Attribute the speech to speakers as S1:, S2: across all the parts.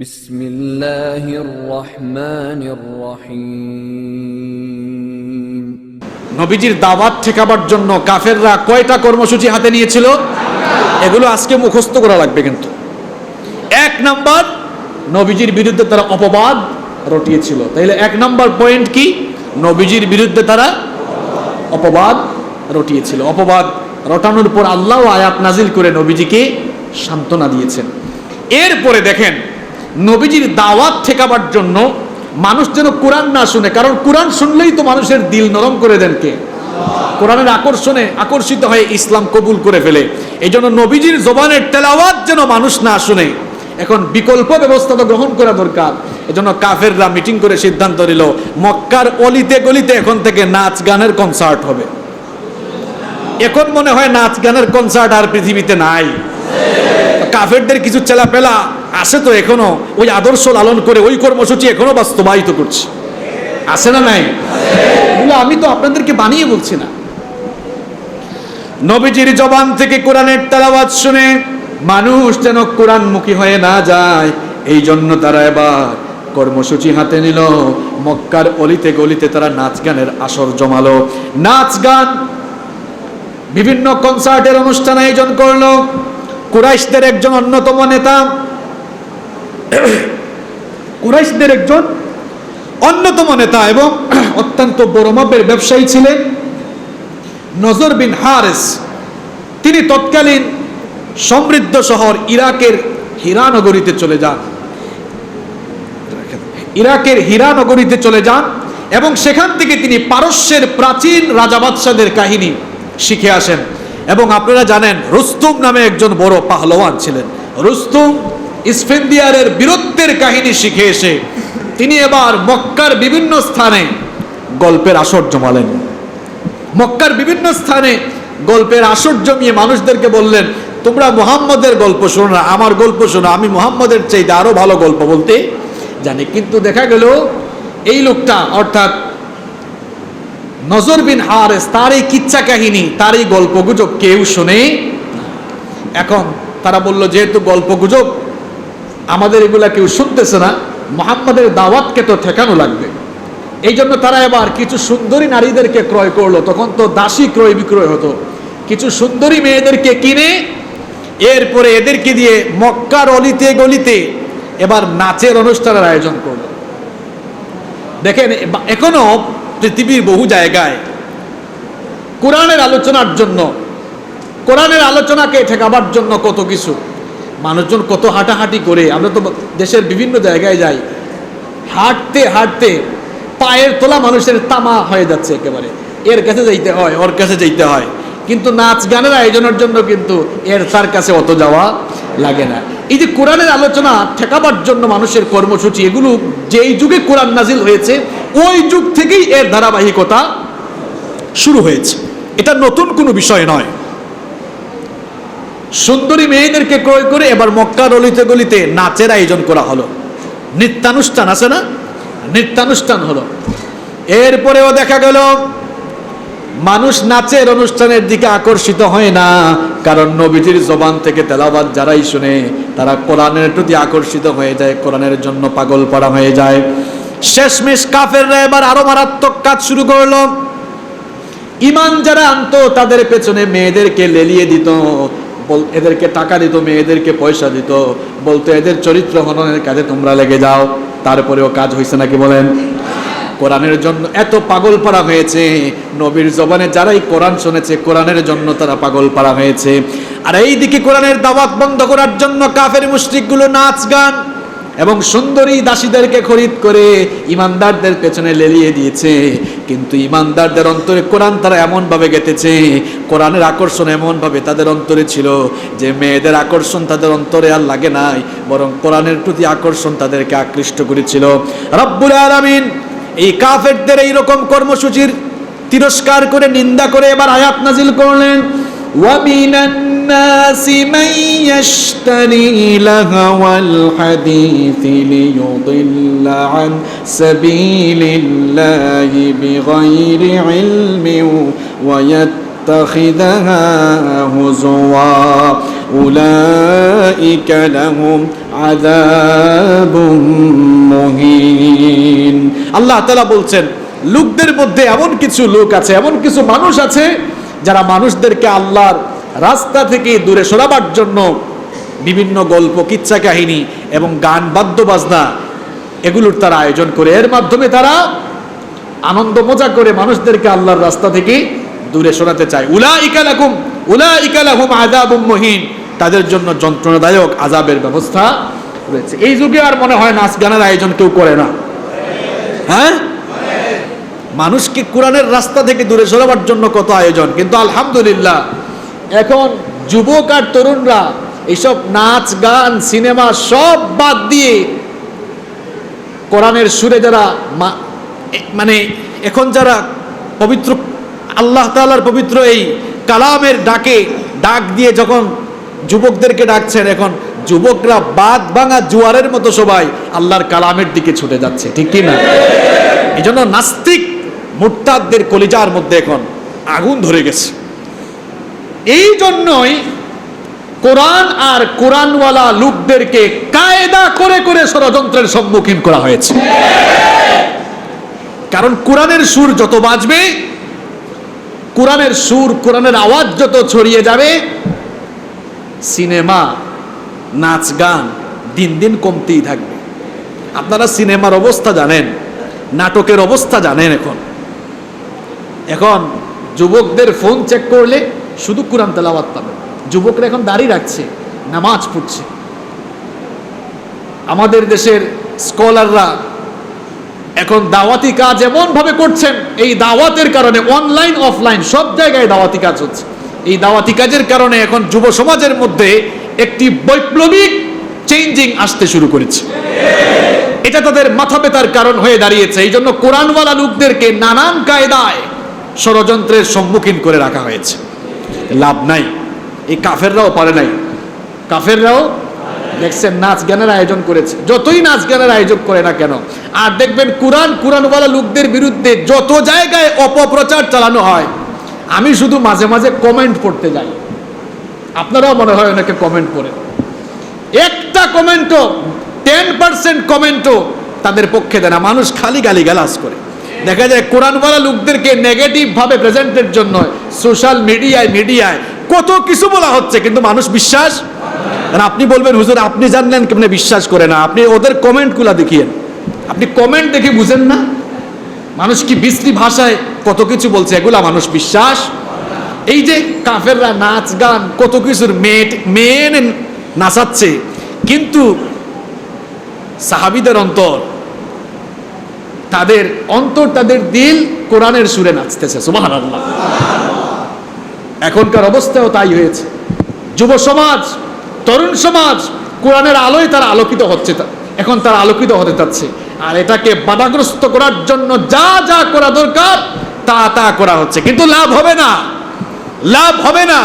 S1: বিসমিল্লাহির রহমানির রহিম।
S2: নবীজির দাওয়াত ঠেকাবার জন্য কাফেররা কয়টা কর্মসূচি হাতে নিয়েছিল? এগুলো আজকে মুখস্থ করা লাগবে। কিন্তু এক নাম্বার, নবীজির বিরুদ্ধে তারা অপবাদ রটিয়েছিল। তাইলে এক নাম্বার পয়েন্ট কি? নবীজির বিরুদ্ধে তারা অপবাদ রটিয়েছিল। অপবাদ রটানোর পর আল্লাহ আয়াত নাজিল করে নবীজিকে সান্ত্বনা দিয়েছেন। এরপরে দেখেন, নবীজির দাওয়াত ঠেকাবার জন্য মানুষ যেন কোরআন না শুনে, কারণ কোরআন শুনলেই তো মানুষের দিল নরম করে দেন কে? কোরআনের আকর্ষণে আকর্ষিত হয়ে ইসলাম কবুল করে ফেলে। এই জন্য নবীজির জবানের তেলাওয়াত যেন মানুষ না শুনে, এখন বিকল্প ব্যবস্থা তো গ্রহণ করা দরকার। এজন্য কাফেররা মিটিং করে সিদ্ধান্ত নিল, মক্কার অলিতে গলিতে এখন থেকে নাচ গানের কনসার্ট হবে। এখন মনে হয় নাচ গানের কনসার্ট আর পৃথিবীতে নাই। কাফেরদের কিছু চেলাপেলা আছে তো এখনো ওই আদর্শ লালন করে ওই কর্মসূচি এখনো বাস্তবায়িত করছে, আছে না নাই? আমি তো আপনাদেরকে বানিয়ে বলছি না। নবীজির জবান থেকে কোরআনের তেলাওয়াত শুনে মানুষ যেন কোরআনমুখী হয়ে না যায়, এই জন্য তারা এবার কর্মসূচি হাতে নিল। মক্কার অলিতে গলিতে তারা নাচ গানের আসর জমালো। নাচ গান, বিভিন্ন কনসার্টের অনুষ্ঠান আয়োজন করলো। কুরাইশদের একজন অন্যতম নেতা, কুরাইশদের একজন অন্যতম নেতা এবং অত্যন্ত বড় মাপের ব্যবসায়ী ছিলেন নজর বিন হারেস। তিনি তৎকালীন সমৃদ্ধ শহর ইরাকের হীরা নগরীতে চলে যান। ইরাকের হীরা নগরীতে চলে যান এবং সেখান থেকে তিনি পারস্যের প্রাচীন রাজা বাদশাদের কাহিনী শিখে আসেন। এবং আপনারা জানেন, রুস্তুম নামে একজন বড় পাহলওয়ান ছিলেন। রুস্তুম ইসফেন্দিয়ারের বীরত্বের কাহিনী শিখে এসে তিনি এবার মক্কার বিভিন্ন স্থানে গল্পের আসর জমালেন। মক্কার বিভিন্ন স্থানে গল্পের আসর জমিয়ে মানুষদেরকে বললেন, তোমরা মুহাম্মদের গল্প শোনো না, আমার গল্প শোনো, আমি মুহাম্মদের চাইতে আরো ভালো গল্প বলতে জানি। কিন্তু দেখা গেল এই লোকটা, অর্থাৎ নজর বিন হারেস, তার এই কিচ্ছা কাহিনী, তার এই গল্প গুজব কেউ শোনে। এখন তারা বলল, যেহেতু গল্প গুজব আমাদের এগুলা কেউ শুনতেছে না, মুহাম্মাদের দাওয়াতকে তো ঠেকানো লাগবে। এই জন্য তারা এবার কিছু সুন্দরী নারীদেরকে ক্রয় করলো। তখন তো দাসী ক্রয় বিক্রয় হতো। কিছু সুন্দরী মেয়েদেরকে কিনে এরপরে এদেরকে দিয়ে মক্কার অলিতে গলিতে এবার নাচের অনুষ্ঠানের আয়োজন করলো। দেখেন, এখনো পৃথিবীর বহু জায়গায় কোরআনের আলোচনার জন্য, কোরআনের আলোচনাকে ঠেকাবার জন্য কত কিছু মানুষজন কত হাঁটাহাঁটি করে। আমরা তো দেশের বিভিন্ন জায়গায় যাই, হাঁটতে হাঁটতে পায়ের তোলা মানুষের তামা হয়ে যাচ্ছে একেবারে। এর কাছে যাইতে হয়, ওর কাছে যাইতে হয়, কিন্তু নাচ গানের আয়োজনের জন্য কিন্তু তার কাছে অত যাওয়া লাগে না। এই যে কোরআনের আলোচনা ঠেকাবার জন্য মানুষের কর্মসূচি, এগুলো যেই যুগে কোরআন নাজিল হয়েছে ওই যুগ থেকেই এর ধারাবাহিকতা শুরু হয়েছে। এটা নতুন কোনো বিষয় নয়। সুন্দরী মেয়েদেরকে ক্রয় করে এবার মক্কার অলিতে গলিতে নাচের আয়োজন করা হলো। নৃত্যানুষ্ঠান আছে না, নৃত্যানুষ্ঠান হলো। এরপরেও দেখা গেল মানুষ নাচের অনুষ্ঠানের দিকে আকর্ষিত হয় না, কারণ নবীজির জবান থেকে তেলাওয়াত যারাই শুনে তারা কোরআনের প্রতি আকর্ষিত হয়ে যায়, কোরআনের জন্য পাগল পড়া হয়ে যায়। শেষমেশ কাফেররা এবার আরো মারাত্মক কাজ শুরু করলো। ঈমান যারা আনতো তাদের পেছনে মেয়েদেরকে লেলিয়ে দিত, এদেরকে টাকা দিত, মেয়েদেরকে পয়সা দিত, বলতো এদের চরিত্র হননের কাজে তোমরা লেগে যাও। তারপরেও কাজ হয়েছে নাকি বলেন? কোরআনের জন্য এত পাগল পাড়া হয়েছে। নবীর জবানে যারাই কোরআন শুনেছে কোরআনের জন্য তারা পাগল পাড়া হয়েছে। আর এইদিকে কোরআনের দাওয়াত বন্ধ করার জন্য কাফের মুশরিকগুলো নাচ গান এবং সুন্দরী দাসীদেরকে খরিদ করে ইমানদারদের পেছনে লেলিয়ে দিয়েছে। কিন্তু ইমানদারদের অন্তরে কোরআন তারা এমনভাবে গেঁথেছে, কোরআনের আকর্ষণ এমনভাবে তাদের অন্তরে ছিল যে মেয়েদের আকর্ষণ তাদের অন্তরে আর লাগে নাই, বরং কোরআনের প্রতি আকর্ষণ তাদেরকে আকৃষ্ট করেছিল। রব্বুল আলামিন এই কাফেরদের এইরকম কর্মসূচির তিরস্কার করে, নিন্দা করে এবার আয়াত নাজিল করলেন, وَمِنَ النَّاسِ مَن يَشْتَرِي لَهْوَ الْحَدِيثِ لِيُضِلَّ عَن سَبِيلِ اللَّهِ بِغَيْرِ عِلْمٍ وَيَتَّخِذَهَا هُزُوًا أُولَئِكَ لَهُمْ عذاب مهين আল্লাহ তাআলা বলছেন লোকদের মধ্যে এমন কিছু লোক আছে, এমন কিছু মানুষ আছে যারা মানুষদেরকে আল্লাহর রাস্তা থেকে দূরে সরাবার জন্য বিভিন্ন গল্প, কিচ্ছা কাহিনী এবং গান, বাদ্য বাজনা এগুলোর তারা আয়োজন করে, এর মাধ্যমে তারা আনন্দ মজা করে মানুষদেরকে আল্লাহর রাস্তা থেকে দূরে সরাতে চায়। উলাইকা লাহুম আযাবুম মুহিন, তাদের জন্য যন্ত্রণাদায়ক আযাবের ব্যবস্থা রয়েছে। এই যুগে আর মনে হয় নাচ গানের আয়োজন কেউ করে না। হ্যাঁ, মানুষকে কোরআনের রাস্তা থেকে দূরে সরাবার জন্য কত আয়োজন, কিন্তু আলহামদুলিল্লাহ এখন যুবক আর তরুণরা এইসব নাচ গান, সিনেমা সব বাদ দিয়ে কোরআনের সুরে যারা মানে এখন যারা পবিত্র আল্লাহ তাআলার পবিত্র এই কালামের ডাক দিয়ে যখন যুবকদেরকে ডাকছেন, এখন যুবকরা বাদ ভাঙা জোয়ারের মতো সবাই আল্লাহর কালামের দিকে ছুটে যাচ্ছে, ঠিক কি না? এই জন্য নাস্তিক মুরতাদদের কলিজার মধ্যে এখন আগুন ধরে গেছে। এই জন্যই কোরআন আর কোরআনওয়ালা লোকদেরকে কায়দা করে করে ষড়যন্ত্রের সম্মুখীন করা হয়েছে। কারণ কোরআনের সুর যত বাজবে, কোরআনের সুর, কোরআনের আওয়াজ যত ছড়িয়ে যাবে, সিনেমা, নাচ গান দিন দিন কমতেই থাকবে। আপনারা সিনেমার অবস্থা জানেন, নাটকের অবস্থা জানেন। এখন যুবকদের ফোন চেক করলে শুধু কোরআন তেলাওয়াত পাবেন। যুবকরা এখন দাড়ি রাখছে, নামাজ পড়ছে। আমাদের দেশের স্কলাররা এখন দাওয়াতি কাজ এমন ভাবে করছেন, এই দাওয়াতের কারণে অনলাইন অফলাইন সব জায়গায় দাওয়াতি কাজ হচ্ছে। এই দাওয়াতি কাজের কারণে এখন যুব সমাজের মধ্যে একটি বৈপ্লবিক চেঞ্জিং আসতে শুরু করেছে। এটা তাদের মাথা ব্যথার কারণ হয়ে দাঁড়িয়েছে। এই জন্য কোরআনওয়ালা লোকদেরকে নানান কায়দায় ষড়যন্ত্রের সম্মুখীন করে রাখা হয়েছে। লাভ নাই, এই কাফেররাও পারে নাই। কাফেররাও দেখছেন নাচ গানের আয়োজন করেছে, যতই নাচ গানের আয়োজন করে না কেন। আর দেখবেন কোরআনওয়ালা লোকদের বিরুদ্ধে যত জায়গায় অপপ্রচার চালানো হয়, আমি শুধু মাঝে মাঝে কমেন্ট পড়তে যাই, আপনারাও মনে হয় অনেকে কমেন্ট পড়েন। একটা কমেন্টও 10% কমেন্টও তাদের পক্ষে দেয় না, মানুষ খালি গালিগালাজ করে। দেখা যায় কোরআনওয়ালা লোকদেরকে নেগেটিভ ভাবে প্রেজেন্টের জন্য সোশ্যাল মিডিয়ায় কত কিছু বলা হচ্ছে, কিন্তু মানুষ বিশ্বাস। আপনি বলবেন হুজুর আপনি জানলেন কেমনে বিশ্বাস করে না? আপনি ওদের কমেন্টগুলো দেখিয়েন, আপনি কমেন্ট দেখে বুঝেন না মানুষ কি বিশ্রী ভাষায় কত কিছু বলছে, এগুলা মানুষ বিশ্বাস। এই যে কাফেররা নাচ গান কত কিছুর মেয়ে নাচাচ্ছে, কিন্তু সাহাবীদের অন্তর, তাদের দিল কোরআনের সুরে নাচতেছে। সুবহানাল্লাহ। এখনকার অবস্থাও তাই হয়েছে। যুব সমাজ, তরুণ সমাজ কোরআনের আলোয় তারা আলোকিত হচ্ছে, এখন তারা আলোকিত হতে চাচ্ছে। আর এটাকে বাধাগ্রস্ত করার জন্য যা যা করা দরকার তা করা হচ্ছে, কিন্তু লাভ হবে না।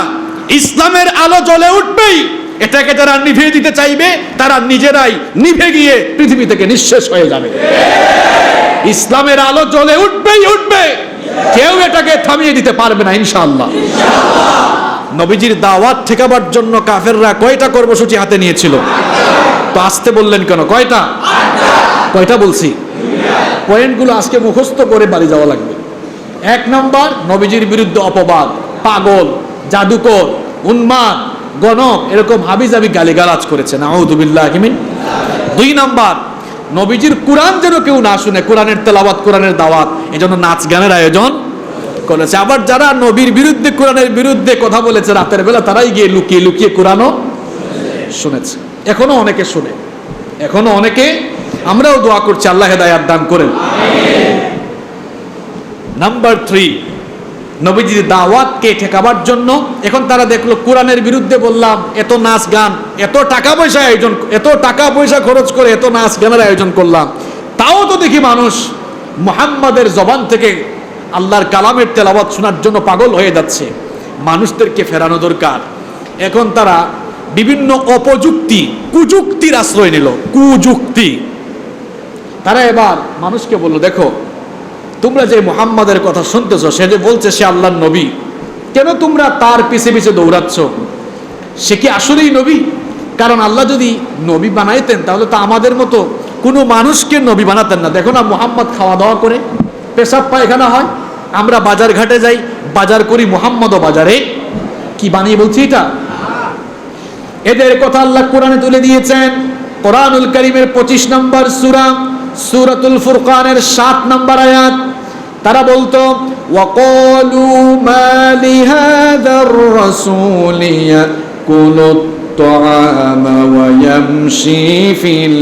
S2: ইসলামের আলো জ্বলে উঠবেই, এটাকে যারা নিভিয়ে দিতে চাইবে তারা নিজেরাই নিভে গিয়ে পৃথিবী থেকে নিঃশেষ হয়ে যাবে। ইসলামের আলো জ্বলে উঠবে, কেউ এটাকে থামিয়ে দিতে পারবে না ইনশাআল্লাহ। নবীজির দাওয়াত ঠেকাবার জন্য কাফেররা কয়টা কর্মসূচি হাতে নিয়েছিল? তো আসতে বললেন কেন? কয়টা বলছি? পয়েন্টগুলো আজকে মুখস্থ করে বাড়ি যাওয়া লাগবে। 1 নম্বর, নবীজির বিরুদ্ধে অপবাদ, পাগল, জাদুকর, উন্মাদ, গণক এরকম হাবিজাবি গালিগালাজ করেছে, নাউযু বিল্লাহি মিন। 2 নম্বর, নবীজির কোরআন যেন কেউ না শুনে, কোরআনের তেলাওয়াত, কোরআনের দাওয়াত, এজন্য নাচ গানের আয়োজন করেছে। আবার যারা নবীর বিরুদ্ধে, কোরআনের বিরুদ্ধে কথা বলেছে রাতের বেলা, তারাই গিয়ে লুকিয়ে লুকিয়ে কোরআনও শুনেছে। এখনো অনেকে শুনে, এখনো অনেকে। আমরাও দোয়া করছি আল্লাহ হেদায়েত দান করেন। নাম্বার 3, নবীজির দাওয়াতকে ঠেকাবার জন্য এখন তারা দেখলো কোরআনের বিরুদ্ধে বললাম, এত নাচ গান, এত টাকা পয়সা খরচ করে এত নাচ গানের আয়োজন করলাম, তাও তো দেখি মানুষ মুহাম্মাদের জবান থেকে আল্লাহর কালামের তেলাওয়াত শোনার জন্য পাগল হয়ে যাচ্ছে। মানুষদেরকে ফেরানো দরকার। এখন তারা বিভিন্ন কুযুক্তির আশ্রয় নিল। তারা এবার মানুষকে বলল, দেখো তোমরা যে মুহাম্মাদের কথা শুনতেছ, সে যে বলছে সে আল্লাহর নবী, কেন তোমরা তার পিছে পিছে দৌড়াচ্ছ? সে কি আসলেই নবী? কারণ আল্লাহ যদি নবী বানাইতেন তাহলে তো আমাদের মতো কোনো মানুষকে নবী বানাতেন না। দেখো না, মুহাম্মদ খাওয়া দাওয়া করে, পেশাব পায়খানা হয়, আমরা বাজার ঘাটে যাই, বাজার করি, মুহাম্মদও বাজারে কি বানিয়ে বলছি এটা? এদের কথা আল্লাহ কোরআনে তুলে দিয়েছেন। কোরআনুল কারীমের 25 নম্বর সূরা, সূরাতুল ফুরকানের 7 নম্বর আয়াত। তারা বলতো ওয়াকালু মা লিহাদার রাসূলি ইয়াকুলুত তাআমা ওয়া ইয়ামশি ফিল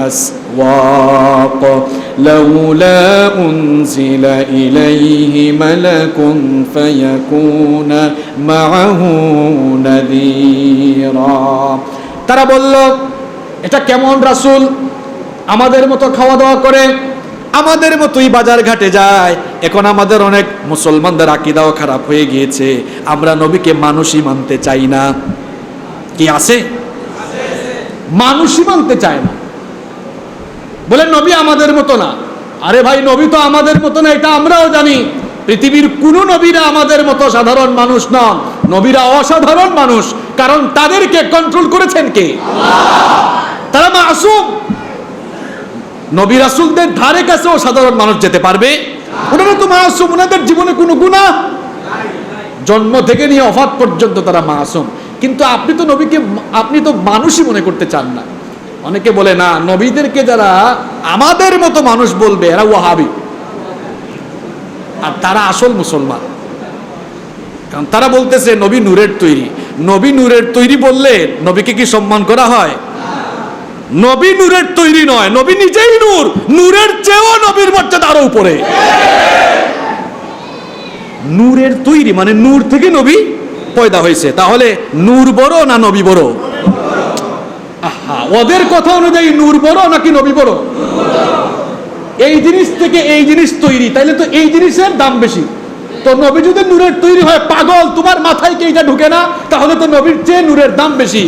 S2: আসওয়াক লাউলা উনজিলা ইলাইহি মালাকুন ফায়াকুনা মাআহু নাযীরা। তারা বলল, এটা কেমন রাসূল, আমাদের মতো খাওয়া দাওয়া করে, আমাদের মতোই বাজার ঘাটে যায়। এখন আমাদের অনেক মুসলমানদের আকীদাও খারাপ হয়ে গিয়েছে, আমরা নবীকে মানুষই মানতে চাই না। কি আছে? মানুষই মানতে চায় না, বলে নবী আমাদের মতো না। আরে ভাই, নবী তো আমাদের মতো না, এটা আমরাও জানি। পৃথিবীর কোন নবীরা আমাদের মতো সাধারণ মানুষ নন, নবীরা অসাধারণ মানুষ, কারণ তাদেরকে কন্ট্রোল করেছেন কে? তারা মাসুম। নবী রাসূলদের ধারে কাছেও সাধারণ মানুষ যেতে পারবে? ওনারা তো মাসুম, ওনাদের জীবনে কোনো গুনাহ নাই, জন্ম থেকে নিয়ে ওফাত পর্যন্ত তারা মাসুম। কিন্তু আপনি তো নবীকে, আপনি তো মানুষই মনে করতে চান না। অনেকে বলে না, নবীদেরকে যারা আমাদের মতো মানুষ বলবে এরা ওয়াহাবি, আর তারা আসল মুসলমান। কারণ তারা বলতেছে নবী নূরের তৈরি। নবী নূরের তৈরি বললে নবীকে কি সম্মান করা হয়? নবী নূরের তৈরি নয়, নবী নিজেই নূর, নূরের চেয়েও নবীর মর্যাদা আরো উপরে। নূরের তৈরি মানে নূর থেকে নবী পয়দা হয়েছে, তাহলে নূর বড় না নবী বড়? আহা, ওদের কথা অনুযায়ী নূর বড় নাকি নবী বড়? এই জিনিস থেকে এই জিনিস তৈরি, তাইলে তো এই জিনিসের দাম বেশি। তো নবী যদি নূরের তৈরি হয়, পাগল, তোমার মাথায় কি এটা ঢুকে না? তাহলে তো নবীর চেয়ে নূরের দাম বেশি।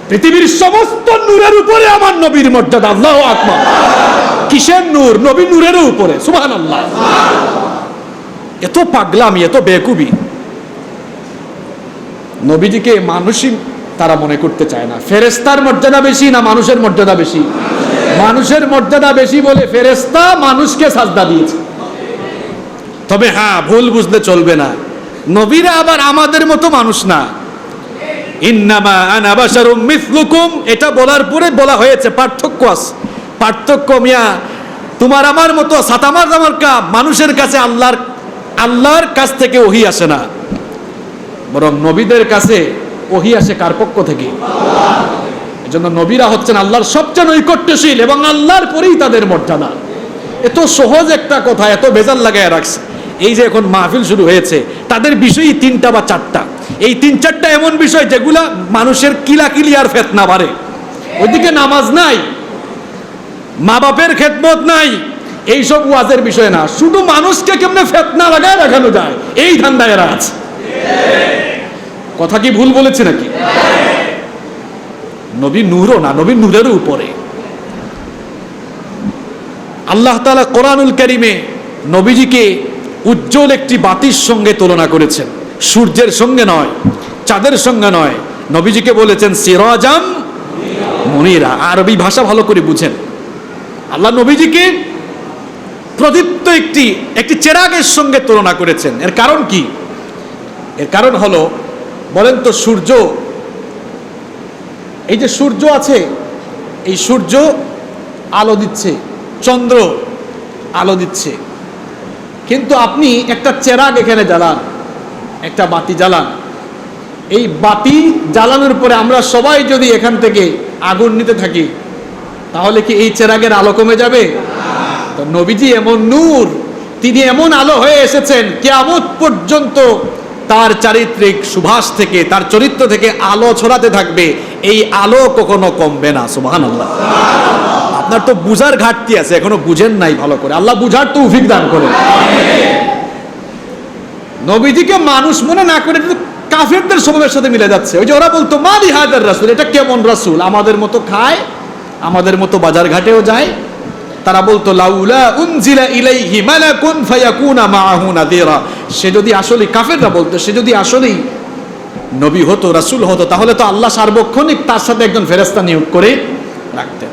S2: পৃথিবীর সমস্ত নূরের উপরে আমার নবীর মর্যাদা। আল্লাহু আকবার। কিসের নূর? নবী নূরের উপরে। সুবহানাল্লাহ। এত পাগলামি, এত বেকুবি। নবীজিকে মানুষই তারা মনে করতে চায় না। ফেরেশতার মর্যাদা বেশি না মানুষের মর্যাদা বেশি? মানুষের মর্যাদা বেশি বলে ফেরেশতা মানুষকে সাজদা দিয়েছে। তবে হ্যাঁ, ভুল বুঝলে চলবে না, নবীরা আবার আমাদের মতো মানুষ না। ইন্নামা আনা বাশারুম মিসলুকুম, এটা বলার পরে বলা হয়েছে পার্থক্য আছে। পার্থক্য মিয়া, তোমার আমার মতো সাতামার জামারকা মানুষের কাছে আল্লাহর কাছ থেকে ওহী আসে না, বরং নবীদের কাছে ওহী আসে কার পক্ষ থেকে? এজন্য নবীরা হচ্ছেন আল্লাহর সবচেয়ে নৈকট্যশীল এবং আল্লাহর পরেই তাদের মর্যাদা। এত সহজ একটা কথা এত বেজাল লাগায় রাখছে। এই যে এখন মাহফিল শুরু হয়েছে, তাদের বিষয়ই 3টা বা 4টা। এই 3-4টা এমন বিষয় যেগুলা মানুষের কিলাকিলি আর ফেতনা বাড়ে। ওইদিকে নামাজ নাই, মা বাপের খেদমত নাই, এইসব ওয়াজের বিষয় না, শুধু মানুষকে কেমনে ফেতনা লাগায় রাখানো যায় এই ধান্দায় এরা আছে। কথা কি ভুল বলেছে নাকি? নবী নূরও না, নবী নূরের উপরে। আল্লাহ তাআলা কোরআনুল কারীমে নবীজিকে উজ্জ্বল একটি বাতির সঙ্গে তুলনা করেছেন, সূর্যের সঙ্গে নয়, চাঁদের সঙ্গে নয়। নবীজিকে বলেছেন সিরাজাম মুনিরা। আরবি ভাষা ভালো করে বুঝেন। আল্লাহ নবীজিকে প্রদীপ্ত একটি চেরাগের সঙ্গে তুলনা করেছেন। এর কারণ কি? এর কারণ হলো, বলেন তো, সূর্য, এই যে সূর্য আছে, এই সূর্য আলো দিচ্ছে, চন্দ্র আলো দিচ্ছে, কিন্তু আপনি একটা চেরাগ এখানে জ্বালান, একটা বাতি জ্বালান, এই বাতি জ্বালানোর পরে আমরা সবাই যদি এখান থেকে আগুন নিতে থাকি, তাহলে কি এই চেরাগের আলো কমে যাবে? তো নবীজি এমন নূর, তিনি এমন আলো হয়ে এসেছেন, কিয়ামত পর্যন্ত তার চারিত্রিক সুভাষ থেকে, তার চরিত্র থেকে আলো ছড়াতে থাকবে। এই আলো কখনো কমবে না। সুবহানাল্লাহ। আপনার তো বুঝার ঘাটতি আছে, এখনো বুঝেন নাই ভালো করে। আল্লাহ বুঝার তৌফিক দান করেন। নবীজিকে মানুষ মনে না করে কাফেরদের স্বভাবের সাথে মিলে যাচ্ছে। ওই যে ওরা বলতো মা লিহাদার রাসূল, এটা কেমন রাসূল, আমাদের মতো খায়, আমাদের মতো বাজার ঘাটেও যায়। তারা বলতো লাউলা উনজিলা ইলাইহি মালাকুন ফায়াকুনা মাআহু নাযীরা। সে যদি আসলে, কাফেররা বলতো, সে যদি আসলেই নবী হতো, রাসূল হতো, তাহলে তো আল্লাহ সার্বক্ষণিক তার সাথে একজন ফেরেশতা নিয়োগ করে রাখতেন।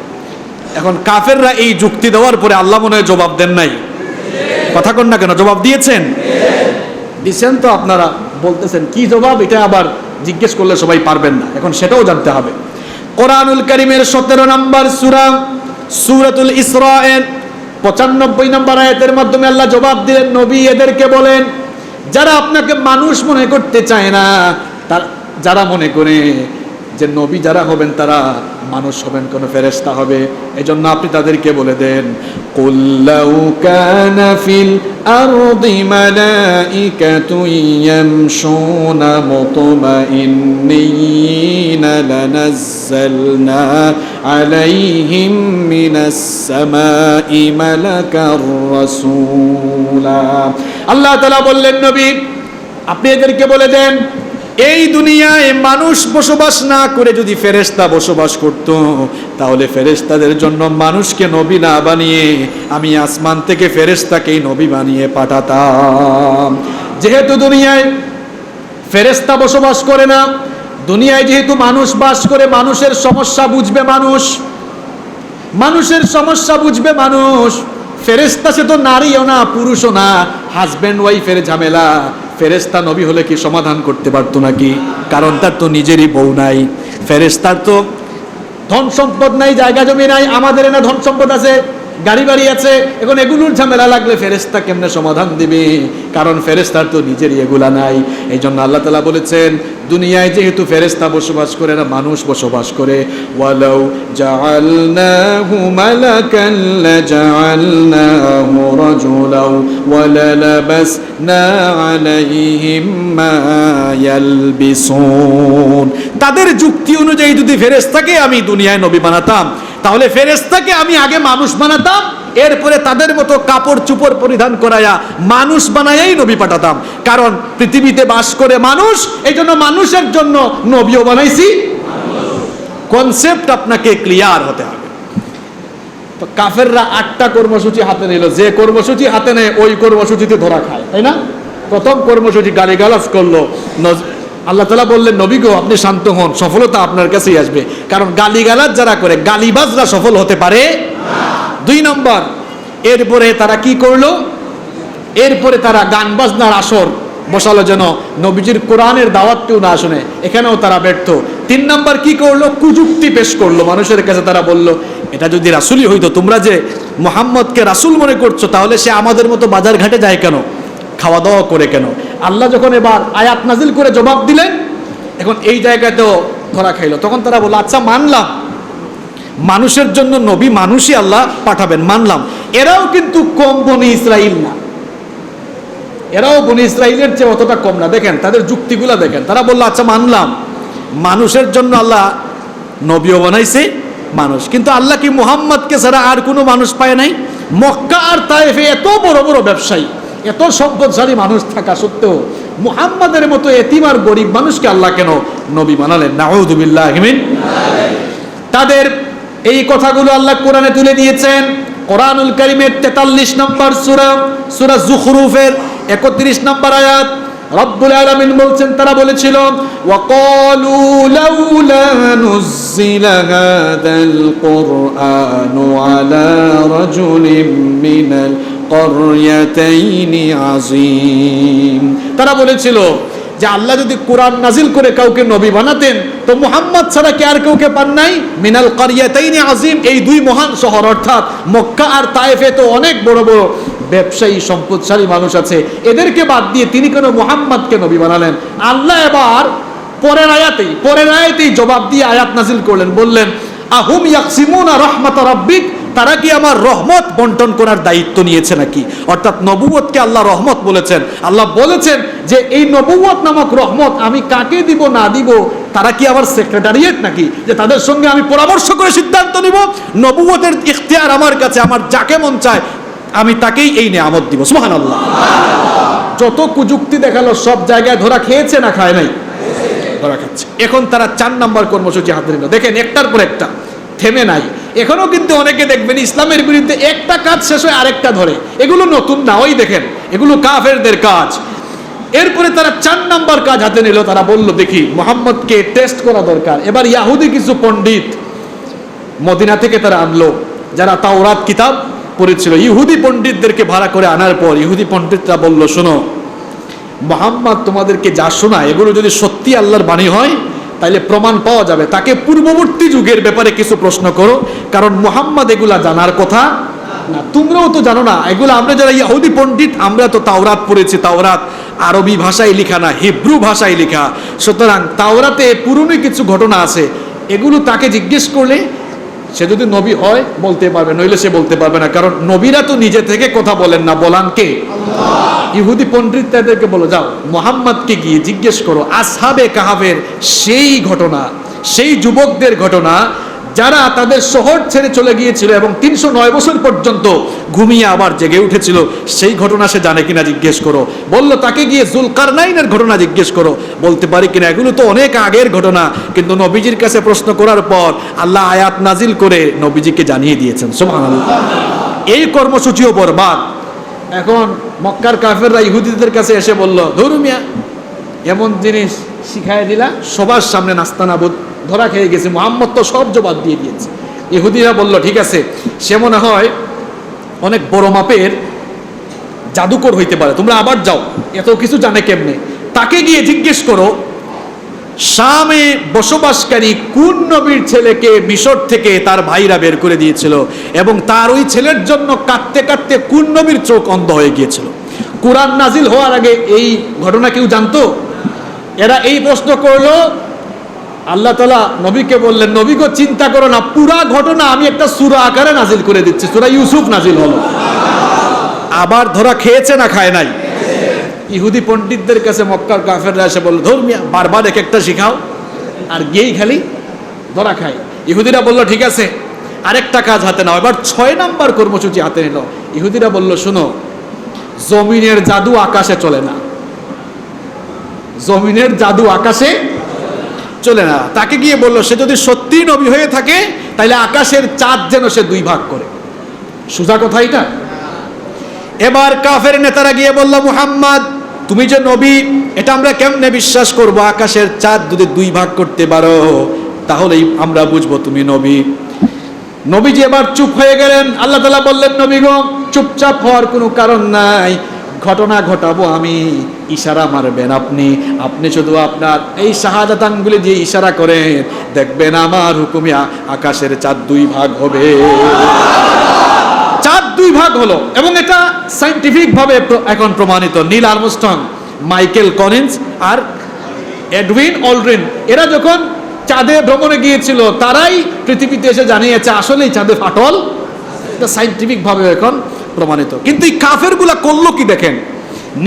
S2: এখন কাফেররা এই যুক্তি দেওয়ার পরে আল্লাহ মনে হয় জবাব দেন নাই। কথা কন না কেন, জবাব দিয়েছেন? দিয়েছেন তো। আপনারা বলতেছেন কি জবাব, এটা আবার জিজ্ঞেস করলে সবাই পারবেন না, এখন সেটাও জানতে হবে। কোরআনুল কারীমের 17 নম্বর সূরা সূরাতুল ইসরা এর 95 নম্বর আয়াতের মাধ্যমে আল্লাহ জবাব দিলেন, নবী এদেরকে বলেন যারা আপনাকে মানুষ মনে করতে চায় না, যারা মনে করে যে নবী যারা হবেন তারা মানুষ হবেন, কোন ফেরেশতা হবে, এজন্য আপনি তাদেরকে বলে দেন, কুল লাউ কানা ফিল আরদি মালাইকাতুন ইয়ামশুনা মুতমাইন্নিনা লানাজ্জালনা আলাইহিম মিনাস সামাই মালাকার রাসূলা। আল্লাহ তাআলা বললেন, নবী আপনি এদেরকে বলে দেন, এই দুনিয়ায় মানুষ বসবাস না করে যদি ফেরেশতা বসবাস করত, তাহলে ফেরেশতাদের জন্য মানুষকে নবী না বানিয়ে আমি আসমান থেকে ফেরেশতাকেই নবী বানিয়ে পাঠাতাম। যেহেতু দুনিয়ায় ফেরেশতা বসবাস করে না, দুনিয়ায় যেহেতু মানুষ বাস করে, মানুষের সমস্যা বুঝবে মানুষ, মানুষের সমস্যা বুঝবে মানুষ। ফেরেশতা সে তো নারীও না, পুরুষও না, হাজব্যান্ড ওয়াইফের ঝামেলা ফেরেশতা নবী হলে কি সমাধান করতে পারতো নাকি? কারণ তার তো নিজেরই বউ নাই, ফেরেশতার তো ধন সম্পদ নাই, জায়গা জমি নাই, আমাদের না ধন সম্পদ আছে, গাড়ি বাড়ি আছে, এখন এগুলোর ঝামেলা লাগলে ফেরেশতা কেমনে সমাধান দিবে? কারণ ফেরেশতার তো নিজেরই এগুলা নাই। এই জন্য আল্লাহ তাআলা বলেছেন, দুনিয়ায় যেহেতু ফেরেশতা বসবাস করে না, মানুষ বসবাস করে, ওয়ালাউ জাআলনাহু মালাকান লাজাআলনাহু রাজুলাও ওয়ালালাবাসনা আলাইহিম মা ইয়ালবিসুন। তাদের যুক্তি অনুযায়ী যদি ফেরেশতাকে আমি দুনিয়ায় নবী বানাতাম, তাহলে ফেরেশতাকে আমি আগে মানুষ বানাতাম, এরপরে তাদের মতো কাপড় চোপড় পরিধান করায়া মানুষ বানায়াই নবী পাঠাতাম। কারণ পৃথিবীতে বাস করে মানুষ, এই জন্য মানুষের জন্য নবীও বানাইছি। কনসেপ্ট আপনাকে ক্লিয়ার হতে হবে। তো কাফেররা 8টা কর্মসূচি হাতে নিল, যে কর্মসূচি হাতে নেয় ওই কর্মসূচিতে ধরা খায়, তাই না? প্রথম কর্মসূচি গালিগালাজ করলো। আল্লাহ তাআলা বললেন, নবী গো আপনি শান্ত হন, সফলতা আপনার কাছেই আসবে। কারণ গালিগালাজ যারা করে, গালিবাজরা সফল হতে পারে না। 2 নম্বর, এরপরে তারা কি করলো? এরপরে তারা গান বাজনার আসর বসালো যেন নবীজির কোরআনের দাওয়াতটিও না শুনে, এখানেও তারা ব্যর্থ। 3 নম্বর কি করলো? কুযুক্তি পেশ করলো মানুষের কাছে। তারা বলল, এটা যদি রাসূলই হইতো, তোমরা যে মুহাম্মদকে রাসূল মনে করছো, তাহলে সে আমাদের মতো বাজার ঘাটে যায় কেন, খাওয়া দাওয়া করে কেন? আল্লাহ যখন এবার আয়াত নাজিল করে জবাব দিলেন, এখন এই জায়গাতেও ধরা খাইল। তখন তারা বলল, আচ্ছা মানলাম মানুষের জন্য নবী মানুষই আল্লাহ পাঠাবেন, মানলাম। এরাও কিন্তু কম বনি ইসরাইল না, এরাও বনি ইসরাইলের চেয়ে অতটা কম না। দেখেন তাদের যুক্তিগুলা দেখেন। তারা বলল, আচ্ছা মানলাম মানুষের জন্য আল্লাহ নবীও বানাইছে মানুষ, কিন্তু আল্লাহ কি মুহাম্মদকে ছাড়া আর কোনো মানুষ পায় নাই? মক্কা আর তায়েফে এত বড় বড় ব্যবসায়ী, এত সম্পদশালী মানুষ থাকা সত্ত্বেও মুহাম্মাদের মতো এতিম আর গরিব মানুষকে আল্লাহ কেন নবী বানালেন? নাউযু বিল্লাহি মিন যালিক। তাদের এই কথাগুলো আল্লাহ কোরআনে তুলে দিয়েছেন। কোরআনুল কারীমের 43 নম্বর সূরা, সূরা যুখরুফের 31 নম্বর আয়াত, রব্বুল আলামিন বলছেন, তারা বলেছিল, ওয়াকালু লাউলা নুজ্জিলা হাযাল কুরআনু আলা রাজুলিম মিনাল ক্বরয়াতাইনি আযীম। তারা বলেছিল যে আল্লাহ যদি কোরআন নাজিল করে কাউকে নবী বানাতেন, তো মুহাম্মদ ছাড়া কি আর কাউকে পান নাই? মিনাল ক্বরয়াতাইনি আযীম, এই 2 মহান শহর অর্থাৎ মক্কা আর তায়েফে তো অনেক বড় বড় ব্যবসায়ী সম্পদশালী মানুষ আছে, এদেরকে বাদ দিয়ে তিনি কেন মুহাম্মদকে নবী বানালেন? আল্লাহ এবার পরের আয়াতেই জবাব দিয়ে আয়াত নাজিল করলেন, বললেন, আহুম ইয়াকসিমুনা রাহমাত রাব্বিক, তারা কি আমার রহমত বন্টন করার দায়িত্ব নিয়েছে নাকি? অর্থাৎ নবুয়তকে আল্লাহ রহমত বলেছেন। আল্লাহ বলেছেন যে এই নবুয়ত নামক রহমত আমি কাকে দিব না দিব, তারা কি আমার সেক্রেটারিয়েট নাকি, যে তাদের সঙ্গে আমি পরামর্শ করে সিদ্ধান্ত নিব? নবুয়তের ইখতিয়ার আমার কাছে, আমার যাকে মন চায় আমি তাকেই এই নিয়ামত দিব। সুবহানাল্লাহ। যত কুযুক্তি দেখালো সব জায়গায় ধরা খেয়েছে না খায় নাই? ধরা খাচ্ছে। এখন তারা 4 নম্বর কর্মসূচি হাতে নিল। দেখেন একটার পর একটা, থেমে নাই। এখনো কিন্তু অনেকে দেখবেন ইসলামের বিরুদ্ধে একটা কাজ শেষ হয় আরেকটা ধরে। এগুলো নতুন না, ওই দেখেন এগুলো কাফেরদের কাজ। এরপরে তারা 4 নাম্বার কাজ হাতে নিল, তারা বলল দেখি মুহাম্মদকে টেস্ট করা দরকার। এবার ইহুদি কিছু পণ্ডিত মদিনা থেকে তারা আনলো, যারা তাওরাত কিতাব পড়েছিল। ইহুদি পণ্ডিতদেরকে ভাড়া করে আনার পর ইহুদি পণ্ডিতরা বলল, শোনো, মুহাম্মদ তোমাদেরকে যা শোনায় এগুলো যদি সত্যি আল্লাহর বাণী হয় তাহলে প্রমাণ পাওয়া যাবে। তাকে পূর্ববর্তী যুগের ব্যাপারে কিছু প্রশ্ন করো, কারণ মুহাম্মদ এগুলা জানার কথা না, তোমরাও তো জানো না এগুলো। আমরা যারা ইহুদি পণ্ডিত আমরা তো তাওরাত পড়েছি, তাওরাত আরবি ভাষায় লেখা না, হিব্রু ভাষায় লেখা। সুতরাং তাওরাতে পুরনো কিছু ঘটনা আছে, এগুলো তাকে জিজ্ঞেস করলে সে যদি নবী হয় বলতে পারবে, নইলে সে বলতে পারবে না, কারণ নবীরা তো নিজে থেকে কথা বলেন না, বলান কে? ইহুদি পণ্ডিত তাদেরকে বলো, যাও মুহাম্মদকে গিয়ে জিজ্ঞেস করো আসহাবে কাহাফের সেই ঘটনা, সেই যুবকদের ঘটনা যারা তাদের শহর ছেড়ে চলে গিয়েছিল এবং 309 বছর পর্যন্ত ঘুমিয়ে আবার জেগে উঠেছিল, সেই ঘটনা সে জানে কিনা জিজ্ঞেস করো। বললো তাকে গিয়ে জুলকারনাইনের ঘটনা জিজ্ঞেস করো, বলতে পারি কিনা, এগুলো তো অনেক আগের ঘটনা। কিন্তু নবীজির কাছে প্রশ্ন করার পর আল্লাহ আয়াত নাজিল করে নবীজিকে জানিয়ে দিয়েছেন। সুবহানাল্লাহ। এই কর্মসূচিও বরবাদ। এখন মক্কার কাফেররা ইহুদিদের কাছে এসে বলল, ধরু মিয়া এমন জিনিস শিখাই দিলা, সবার সামনে নাস্তানাবুদ, ধরা খেয়ে গেছে, মুহাম্মদ তো সব জবাব দিয়ে দিয়েছে। ইহুদিরা বলল ঠিক আছে, সে মনে হয় অনেক বড় মাপের জাদুকর হইতে পারে, তোমরা আবার যাও, এত কিছু জানে কেমনে, তাকে গিয়ে জিজ্ঞেস করো শামে বসবাসকারী কোন নবীর ছেলেকে মিশর থেকে তার ভাইরা বের করে দিয়েছিল এবং তার ওই ছেলের জন্য কাঁদতে কাঁদতে কোন নবীর চোখ অন্ধ হয়ে গিয়েছিল। কুরআন নাজিল হওয়ার আগে এই ঘটনা কেউ জানতো? এরা এই প্রশ্ন করলো, আল্লাহ তাআলা নবীকে বললেন, নবী গো চিন্তা করো না, পুরা ঘটনা আমি একটা সূরা আকারে নাজিল করে দিচ্ছি। সূরা ইউসুফ নাজিল হলো। আবার ধরা খেয়েছে না খায় নাই? ইহুদি পণ্ডিতদের কাছে মক্কার কাফেররা এসে বলল, ধর্মিয়া বারবার এক একটা শিখাও, আর গিয়েই খালি ধরা খায়। ইহুদিরা বলল ঠিক আছে, আরেকটা কাজ হাতে নাও। এবার 6 নাম্বার কর্মসূচি হাতে নিল। ইহুদিরা বলল, শোনো, জমিনের জাদু আকাশে চলে না, জমিনের জাদু আকাশে চলে না। তাকে গিয়ে বলল, সে যদি সত্যি নবী হয়ে থাকে তাহলে আকাশের চাঁদ যেন সে 2 ভাগ করে। সোজা কথা এটা। এবার কাফের নেতারা গিয়ে বলল, মুহাম্মদ তুমি যে নবী, এটা আমরা কেমনে বিশ্বাস করব? আকাশের চাঁদ যদি 2 ভাগ করতে পারো তাহলেই আমরা বুঝবো তুমি নবী। নবীজি এবার চুপ হয়ে গেলেন। আল্লাহ তাআলা বললেন, নবী গো চুপচাপ হওয়ার কোনো কারণ নাই, ঘটনা ঘটাবো আমি, ইশারা মারবেন আপনি, আপনি শুধু আপনার এই শাহাদাত আঙ্গুলে দিয়ে ইশারা করেন, দেখবেন আমার হুকুমে আকাশের চাঁদ 2 ভাগ হবে। চাঁদ 2 ভাগ হলো এবং এটা সায়েন্টিফিক ভাবে এখন প্রমাণিত। নীল আর্মস্ট্রং, মাইকেল কলিন্স আর এডউইন অলড্রিন এরা যখন চাঁদে ভ্রমণে গিয়েছিল তারাই পৃথিবীতে এসে জানিয়েছে আসলেই চাঁদে ফাটল। এটা সায়েন্টিফিক ভাবে এখন প্রমাণিত। কিন্তু এই কাফেরগুলা করলো কি দেখেন,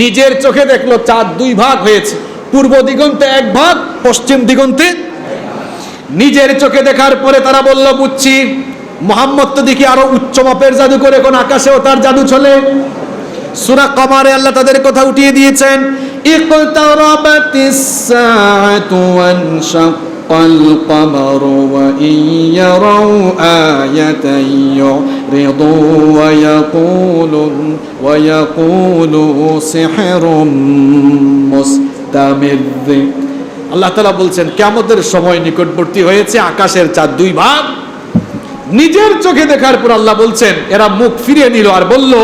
S2: নিজের চোখে দেখলো চাঁদ 2 ভাগ হয়েছে, পূর্ব দিগন্তে 1 ভাগ, পশ্চিম দিগন্তে। নিজের চোখে দেখার পরে তারা বলল, বুঝছি মুহাম্মদ তো দেখি আরো উচ্চ মাপের জাদু করে, এখন আকাশেও তার জাদু চলে। সূরা কমারে আল্লাহ তাদের কথা উঠিয়ে দিয়েছেন, ইকতারাবাতিস সাআতু ওয়ানশাক্কাল কমারু ওয়া ইয়ারাউ আয়াতান ইউরিদু ওয়া ইয়াকুলু সিহরুম মুস্তামির। আল্লাহ তাআলা বলছেন কিয়ামতের সময় নিকটবর্তী হয়েছে, আকাশের চাঁদ 2 ভাগ। নিজের চোখে দেখার পর আল্লাহ বলছেন, এরা মুখ ফিরিয়ে নিল আর বলল,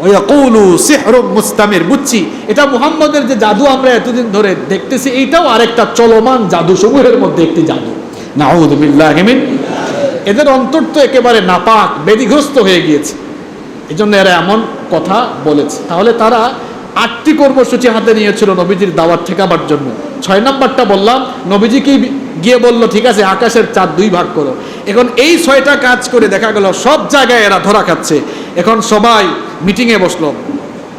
S2: ওয়ায়াকুলু সিহরুম মুস্তামির, বুঝছি এটা মুহাম্মদের যে জাদু আমরা এতদিন ধরে দেখতেছি, এইটাও আরেকটা চলমান জাদু সমূহের মধ্যে একটি জাদু। নাউযু বিল্লাহি মিন। এদের অন্তর তো একেবারে নাপাক, বেদিগ্রস্ত হয়ে গিয়েছে, এজন্য এরা এমন কথা বলেছে। তাহলে তারা 8টি কর্মসূচি হাতে নিয়েছিল নবীজির দাওয়াত ঠেকাবার জন্য। 6 নাম্বারটা বললাম, নবীজিকে গিয়ে বলল ঠিক আছে আকাশের চাঁদ 2 ভাগ করো। এখন এই 6টা কাজ করে দেখা গেল সব জায়গায় এরা ধরা খাচ্ছে। এখন সবাই মিটিংয়ে বসলো,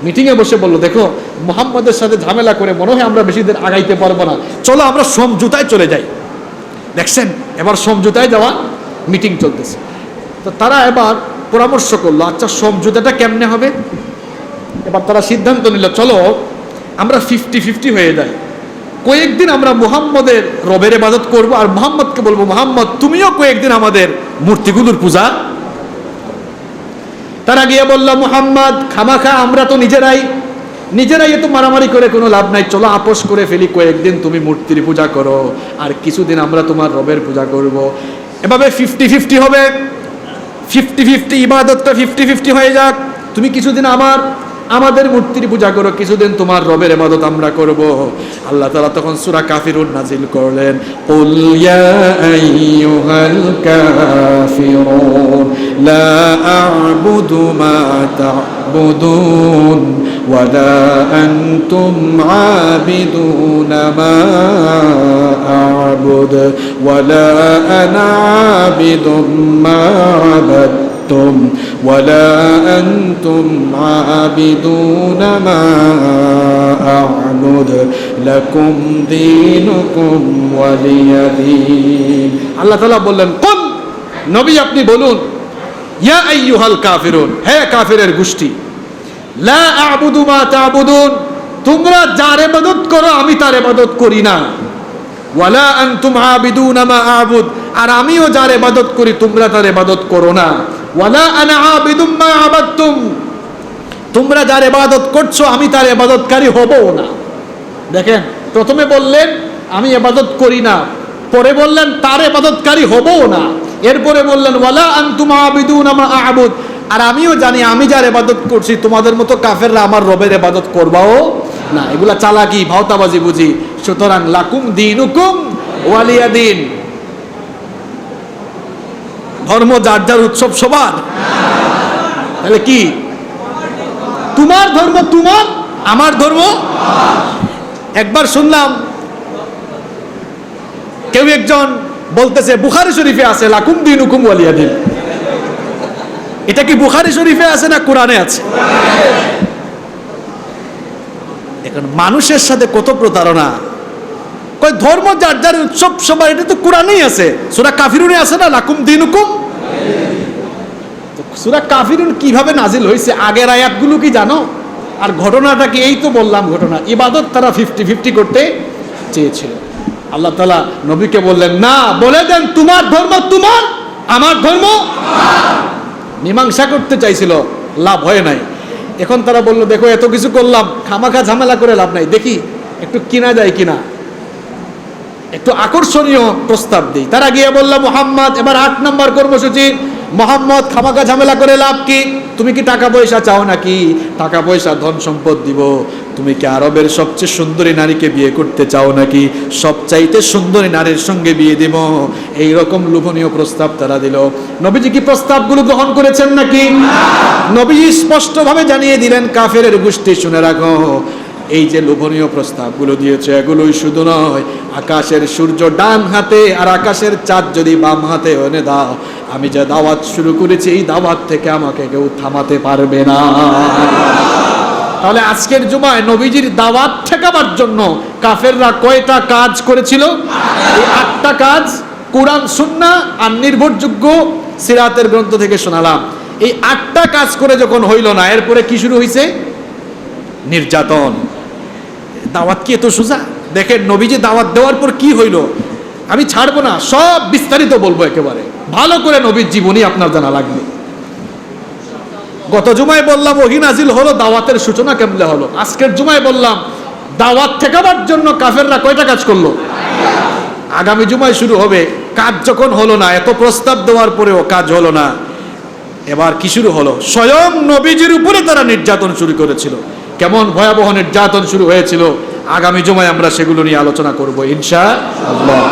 S2: মিটিংয়ে বসে বলল, দেখো মুহাম্মদের সাথে ঝামেলা করে মনে হয় আমরা বেশি দিন আগাইতে পারবো না, চলো আমরা সমঝোতায় চলে যাই। দেখছেন এবার সমঝোতায় যাওয়া মিটিং চলতেছে। তো তারা এবার পরামর্শ করলো, আচ্ছা সমঝোতাটা কেমনে হবে? এবার তারা সিদ্ধান্ত নিল, চলো আমরা 50-50 হয়ে যাই, কয়েকদিন আমরা মুহাম্মদের রবের ইবাদত করব আর মুহাম্মদকে বলবো, মুহাম্মদ তুমিও কয়েকদিন আমাদের মূর্তিগুলোর পূজা। তারা গিয়ে বলল, মুহাম্মদ খামাখা আমরা তো নিজেরাই নিজেরাই এত মারামারি করে কোনো লাভ নাই, চলো আপোষ করে ফেলি, কয়েকদিন তুমি মূর্তির পূজা করো আর কিছুদিন আমরা তোমার রবের পূজা করব। এভাবে 50-50 হবে, 50-50 ইবাদতটা 50-50 হয়ে যাক। তুমি কিছুদিন আমাদের মূর্তির পূজা করো, কিছুদিন তোমার রবের ইবাদত আমরা করব। আল্লাহ তাআলা তখন সূরা কাফিরুন নাজিল করলেন, কুল ইয়া আইয়ুহাল কাফিরুন লা আ'বুদু মা তা'বুদুন ওয়া লা আনতুম আবিদুনা মা আ'বুদু ওয়া লা আনা আবিদুম মা আবাদতুম ولا أنتم عابدون ما أعبد لكم دينكم ولي دين। আল্লাহ তাআলা বললেন, কুল, নবী আপনি বলুন, ইয়া আইয়ুহাল কাফিরুন, হে কাফিরের গোষ্ঠী, লা আ'বুদু মা তা'বুদুন, তোমরা যার ইবাদত করো আমি তার ইবাদত করি না, ওয়ালা আনতুম আবিদুনা মা আ'বুদ, আর আমিও যার ইবাদত করি তোমরা তার ইবাদত করো না, ওয়ালা আনা আবিদুম মা আবাদতুম, তোমরা যার ইবাদত করছো আমি তার ইবাদতকারী হবও না। দেখেন, প্রথমে বললেন আমি ইবাদত করি না, পরে বললেন তার ইবাদতকারী হবও না, এরপরে বললেন ওয়ালা আনতুম আবিদুনা মা আ'বুদ, আর আমিও জানি আমি যার ইবাদত করছি তোমাদের মতো কাফেররা আমার রবের ইবাদত করবাও না। এগুলা চালাকি, ভাওতাবাজি বুঝি। সুতরাং লাকুম দীনুকুম ওয়ালিয়া দিন, ধর্ম যার যার, উৎসব সবার। তাহলে কি, তোমার ধর্ম তোমার, আমার ধর্ম। একবার শুনলাম কেউ একজন বলতেছে বুখারী শরীফে আছে লাকুম দীনুকুম ওয়ালিয়া দিন। এটা কি বুখারী শরীফে আছে না কোরআনে আছে? এখন মানুষের সাথে কত প্রতারণা। কই ধর্ম যার যার, উৎসব সবার, এটা তো কোরআনেই আছে, সূরা কাফিরুনে আছে না লাকুম দীনুকুম। সূরা কাফিরুন কিভাবে নাজিল হয়েছে আগের আয়াতগুলো কি জানো? আর ঘটনাটা কি? এই তো বললাম ঘটনা, ইবাদত তারা 50-50 করতে চেয়েছিল। আল্লাহ তাআলা নবীকে বললেন, না, বলে দেন তোমার ধর্ম তোমার, আমার ধর্ম। মীমাংসা করতে চাইছিল, লাভ হয় নাই। এখন তারা বলল, দেখো এত কিছু করলাম, খামাখা ঝামেলা করে লাভ নাই, দেখি একটু কিনা যায় কিনা, একটু আকর্ষণীয় প্রস্তাব দিই। তারা গিয়ে বলল, মুহাম্মদ, এবার 8 নম্বর কর্মসূচি, মোহাম্মদ খামাখা ঝামেলা করে লাভ কি? তুমি কি টাকা পয়সা চাও নাকি? টাকা পয়সা ধন সম্পদ দিব। তুমি কি আরবের সবচেয়ে সুন্দরী নারীকে বিয়ে করতে চাও নাকি? সবচাইতে সুন্দরী নারীর সঙ্গে বিয়ে দিব। এই রকম লোভনীয় প্রস্তাব তারা দিল। নবীজি কি প্রস্তাবগুলো গ্রহণ করেছেন নাকি? নবীজি স্পষ্টভাবে জানিয়ে দিলেন, কাফেরের গোষ্ঠী শুনে রাখো, এই যে লোভনীয় প্রস্তাবগুলো দিয়েছে এগুলোই শুধু নয়, আকাশের সূর্য ডান হাতে আর আকাশের চাঁদ যদি বাম হাতে এনে দাও, আমি যে দাওয়াত শুরু করেছি এই দাওয়াত থেকে আমাকে কেউ থামাতে পারবে না। তাহলে আজকের জুমায় নবীজির দাওয়াত ঠেকাবার জন্য কাফেররা কয়টা কাজ করেছিল? এই 8টা কাজ কোরআন সুন্নাহ আর নির্ভরযোগ্য সিরাতের গ্রন্থ থেকে শোনালাম। এই 8টা কাজ করে যখন হইল না, এরপরে কি শুরু হয়েছে? নির্যাতন। দাওয়াত কি এত সোজা? দেখেন নবীজি দাওয়াত দেওয়ার পর কি হইল, আমি ছাড়বো না, সব বিস্তারিত বলবো, একেবারে ভালো করে নবীর জীবনী আপনার জানা লাগবে। গত জুমায় বললাম ওহী নাজিল হলো, দাওয়াতের সূচনা কেমনে হলো। আজকের জুমায় বললাম দাওয়াত ঠেকাবার জন্য কাফেররা কয়টা কাজ করলো। আগামী জুমায় শুরু হবে, কাজ যখন হলো না, এত প্রস্তাব দেওয়ার পরেও কাজ হলো না, এবার কি শুরু হলো? স্বয়ং নবীজির উপরে তারা নির্যাতন শুরু করেছিল। কেমন ভয়াবহ নির্যাতন শুরু হয়েছিল, আগামী জুমায় আমরা সেগুলো নিয়ে আলোচনা করব ইনশাআল্লাহ।